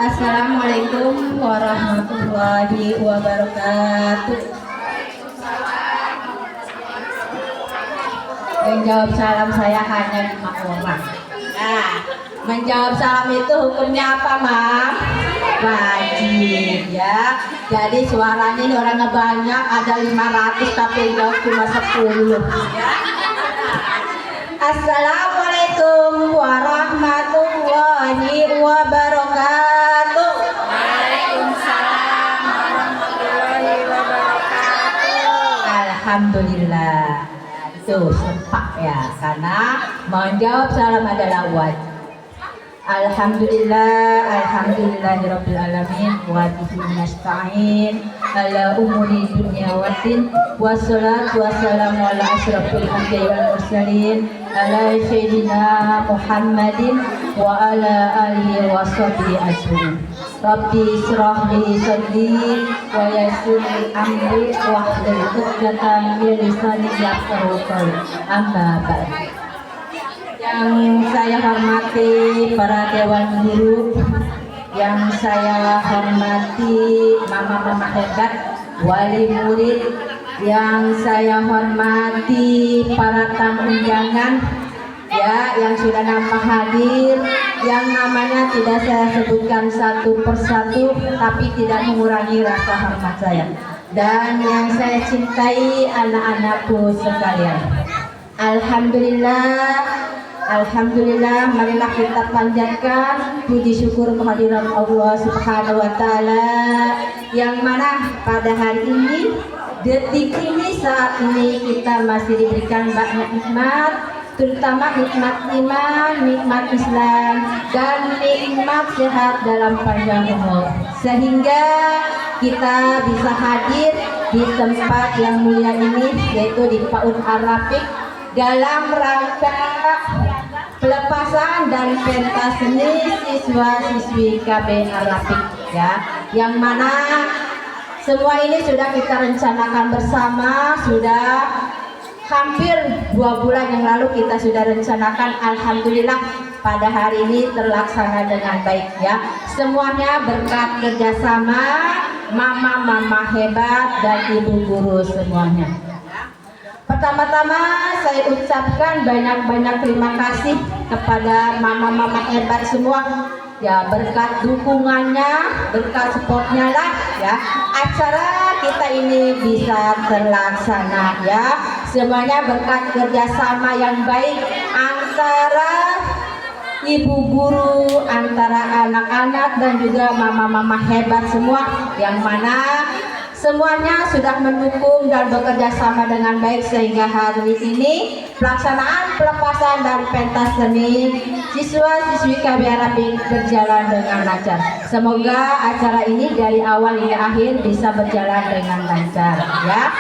Assalamualaikum warahmatullahi wabarakatuh. Menjawab salam saya hanya 5 orang. Nah, menjawab salam itu hukumnya apa, Mam? Wajib ya. Jadi suaranya ini orangnya banyak, ada 500 tapi yang jawab cuma 10 ya. Assalamualaikum warahmatullahi wabarakatuh. Waalaikumsalam warahmatullahi wabarakatuh. Alhamdulillah. Itu sempak ya, karena menjawab salam adalah wajib. Alhamdulillahirabbil alamin wa bihi nasta'in ala umuri dunya waddin wassalatu wassalamu ala asyrafil anbiya'i wal mursalin ala sayyidina Muhammadin wa ala alihi wa sahbihi ajmain. Rabbi israh li sadri wa yassir li amri wahlul 'uqdatam min lisani yafqahu qawli. Amma ba'd. Yang saya hormati para dewan guru, yang saya hormati mama-mama hebat, wali murid, yang saya hormati para tamu undangan ya, yang sudah nampak hadir, yang namanya tidak saya sebutkan satu persatu tapi tidak mengurangi rasa hormat saya, dan yang saya cintai anak-anakku sekalian. Alhamdulillah, marilah kita panjatkan puji syukur kehadiran Allah Subhanahu wa taala, yang mana pada hari ini, detik ini, saat ini kita masih diberikan banyak nikmat, terutama nikmat iman, nikmat Islam, dan nikmat sehat dalam panjang umur, sehingga kita bisa hadir di tempat yang mulia ini, yaitu di PAUD Ar-Rafiq, dalam rangka pelepasan dan pentas seni siswa-siswi KB Ar-Rafiq ya, yang mana semua ini sudah kita rencanakan bersama, sudah hampir 2 bulan yang lalu kita sudah rencanakan. Alhamdulillah pada hari ini terlaksana dengan baik ya, semuanya berkat kerjasama mama-mama hebat dan ibu guru semuanya. Pertama-tama saya ucapkan banyak-banyak terima kasih kepada mama-mama hebat semua ya, berkat dukungannya, berkat supportnya lah ya, acara kita ini bisa terlaksana ya, semuanya berkat kerjasama yang baik antara ibu guru, antara anak-anak dan juga mama-mama hebat semua, yang mana semuanya sudah mendukung dan bekerja sama dengan baik, sehingga hari ini pelaksanaan pelepasan dan pentas seni siswa-siswi KB Ar-Rafiq berjalan dengan lancar. Semoga acara ini dari awal hingga akhir bisa berjalan dengan lancar ya.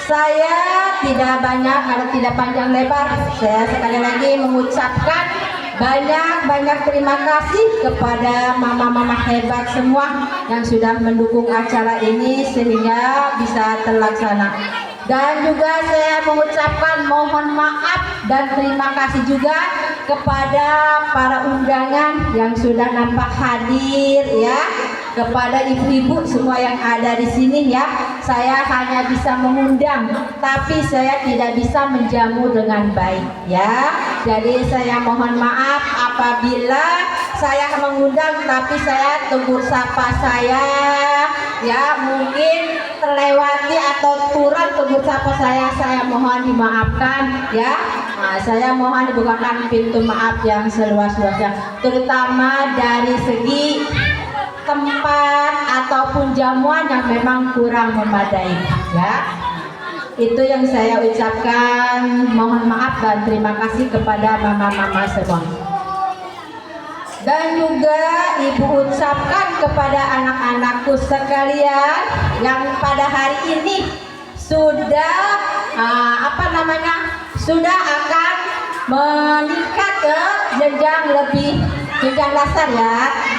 Saya tidak banyak atau tidak panjang lebar, saya sekali lagi mengucapkan banyak terima kasih kepada mama-mama hebat semua yang sudah mendukung acara ini sehingga bisa terlaksana. Dan juga saya mengucapkan mohon maaf dan terima kasih juga kepada para undangan yang sudah nampak hadir ya, kepada ibu-ibu semua yang ada di sini ya. Saya hanya bisa mengundang tapi saya tidak bisa menjamu dengan baik ya. Jadi saya mohon maaf apabila saya mengundang tapi saya tegur sapa saya ya mungkin terlewati atau kurang tegur sapa saya mohon dimaafkan ya. Nah, saya mohon dibukakan pintu maaf yang seluas-luasnya, terutama dari segi tempat ataupun jamuan yang memang kurang memadai ya. Itu yang saya ucapkan, mohon maaf dan terima kasih kepada mama-mama semua. Dan juga ibu ucapkan kepada anak-anakku sekalian yang pada hari ini sudah sudah akan meningkat ke jenjang dasar ya,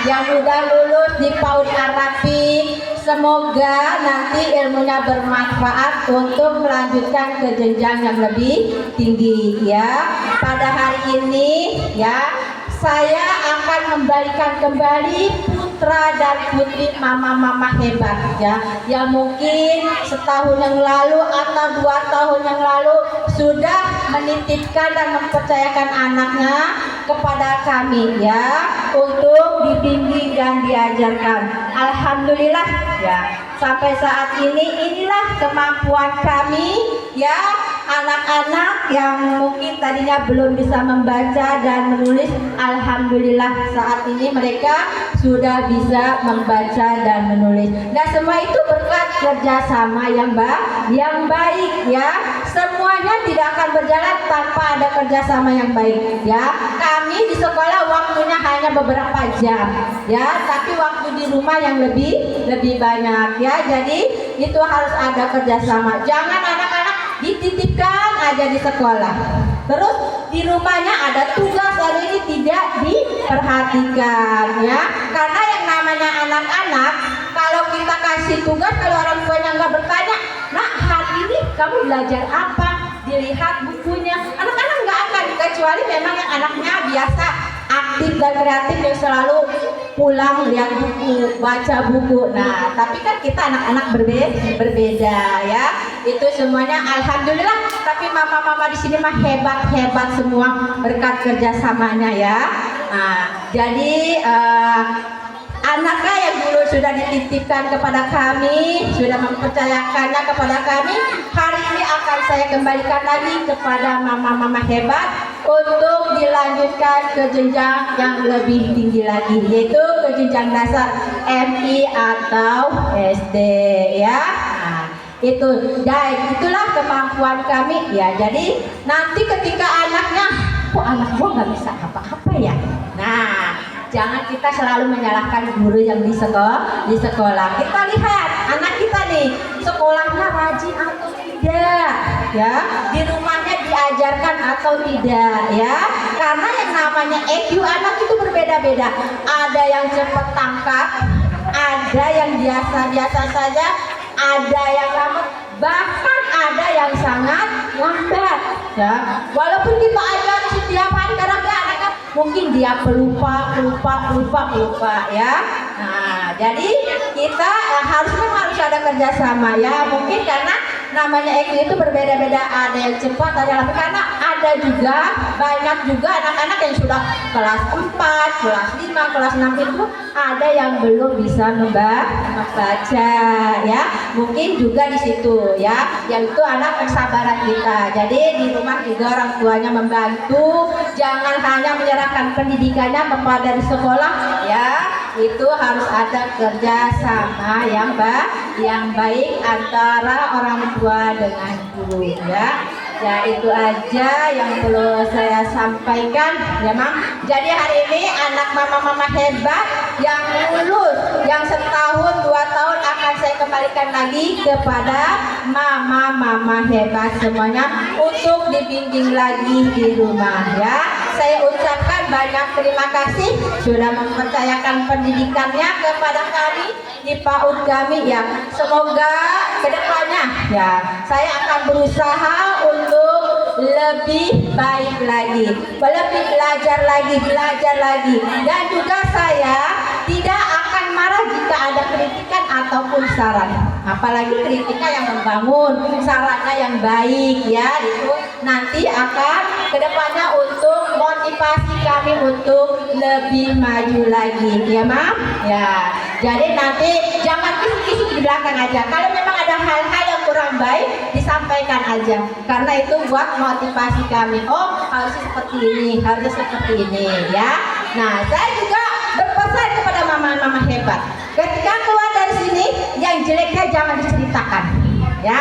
yang sudah lulus di PAUD Ar-Rafiq. Semoga nanti ilmunya bermanfaat untuk melanjutkan ke jenjang yang lebih tinggi ya. Pada hari ini ya, saya akan membalikan kembali putra dan putri mama-mama hebat ya, yang mungkin setahun yang lalu atau 2 tahun yang lalu sudah menitipkan dan mempercayakan anaknya kepada kami ya, untuk dibimbing dan diajarkan. Alhamdulillah ya, sampai saat ini inilah kemampuan kami ya, anak-anak yang mungkin tadinya belum bisa membaca dan menulis, alhamdulillah saat ini mereka sudah bisa membaca dan menulis. Nah, semua itu berkat kerjasama yang baik ya. Semuanya tidak akan berjalan tanpa ada kerjasama yang baik ya. Kami di sekolah waktunya hanya beberapa jam ya, tapi waktu di rumah yang lebih banyak ya. Jadi itu harus ada kerjasama. Jangan anak-anak dititipkan aja di sekolah, terus di rumahnya ada tugas hari ini tidak diperhatikan ya. Karena yang namanya anak-anak, kalau kita kasih tugas, kalau orang tuanya nggak bertanya, nah hari ini kamu belajar apa, dilihat bukunya, anak-anak nggak akan, kecuali memang yang anaknya biasa aktif dan kreatif yang selalu pulang lihat buku, baca buku. Nah, tapi kan kita anak-anak berbeda ya. Itu semuanya alhamdulillah. Tapi mama-mama di sini mah hebat semua berkat kerjasamanya ya. Nah, jadi anaknya yang dulu sudah dititipkan kepada kami, sudah mempercayakannya kepada kami, hari ini akan saya kembalikan lagi kepada mama-mama hebat untuk dilanjutkan ke jenjang yang lebih tinggi lagi, yaitu ke jenjang dasar MI atau SD ya. Nah, itu itulah kemampuan kami ya. Jadi nanti ketika anaknya, kok anak gua nggak bisa apa-apa ya, nah jangan kita selalu menyalahkan guru yang di sekolah. Kita lihat anak kita nih, sekolahnya rajin atau tidak ya, di rumahnya diajarkan atau tidak ya. Karena yang namanya EQ anak itu berbeda-beda. Ada yang cepat tangkap, ada yang biasa-biasa saja, ada yang lambat, bahkan ada yang sangat lambat ya. Walaupun kita ajar setiap hari, kadang-kadang anak mungkin dia pelupa ya. Nah, jadi kita harus ada kerjasama ya. Mungkin karena namanya EQ itu berbeda-beda, ada yang cepat, ada yang lambat. Karena ada juga banyak juga anak-anak yang sudah kelas 4, kelas 5, kelas 6 itu ada yang belum bisa membaca ya. Mungkin juga di situ ya, yaitu anak kesabaran kita. Jadi di rumah juga orang tuanya membantu, jangan hanya menyerahkan pendidikannya kepada di sekolah ya. Itu harus ada kerjasama yang baik antara orang tua dengan guru ya. Ya itu aja yang perlu saya sampaikan ya Mam. Jadi hari ini anak mama-mama hebat yang lulus, yang setahun 2 tahun akan saya kembalikan lagi kepada mama-mama hebat semuanya untuk dibimbing lagi di rumah ya. Saya ucapkan banyak terima kasih sudah mempercayakan pendidikannya kepada kami di PAUD kami ya. Semoga kedepannya ya saya akan berusaha untuk lebih baik lagi, lebih belajar lagi, dan juga saya tidak akan marah jika ada kritikan ataupun saran, apalagi kritikan yang membangun, sarannya yang baik ya. Itu nanti akan kedepannya untuk motivasi kami untuk lebih maju lagi ya Mam ya. Jadi nanti jangan kisih-kisih di belakang aja, kalau memang ada hal-hal yang kurang baik disampaikan aja, karena itu buat motivasi kami. Oh harusnya seperti ini ya. Nah saya juga berpesan kepada mama-mama hebat, ketika keluar dari sini yang jeleknya jangan diceritakan ya,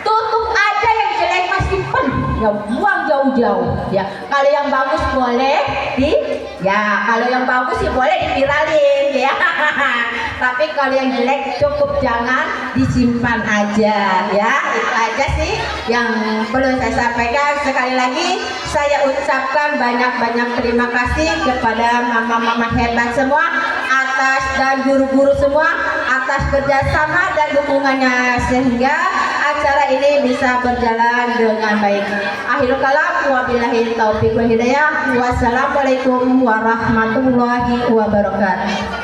tutup aja yang jelek, masih simpen ya, buang jauh-jauh ya. Kalau yang bagus boleh kalau yang bagus sih boleh diviralin ya. Tapi kalau yang jelek cukup jangan disimpan aja ya. Itu aja sih yang perlu saya sampaikan. Sekali lagi saya ucapkan banyak-banyak terima kasih kepada mama-mama hebat semua atas, dan guru-guru semua atas kerjasama dan dukungannya sehingga acara ini bisa berjalan dengan baik. Akhirul kalam, wabillahi taufiq wal hidayah. Wassalamualaikum warahmatullahi wabarakatuh.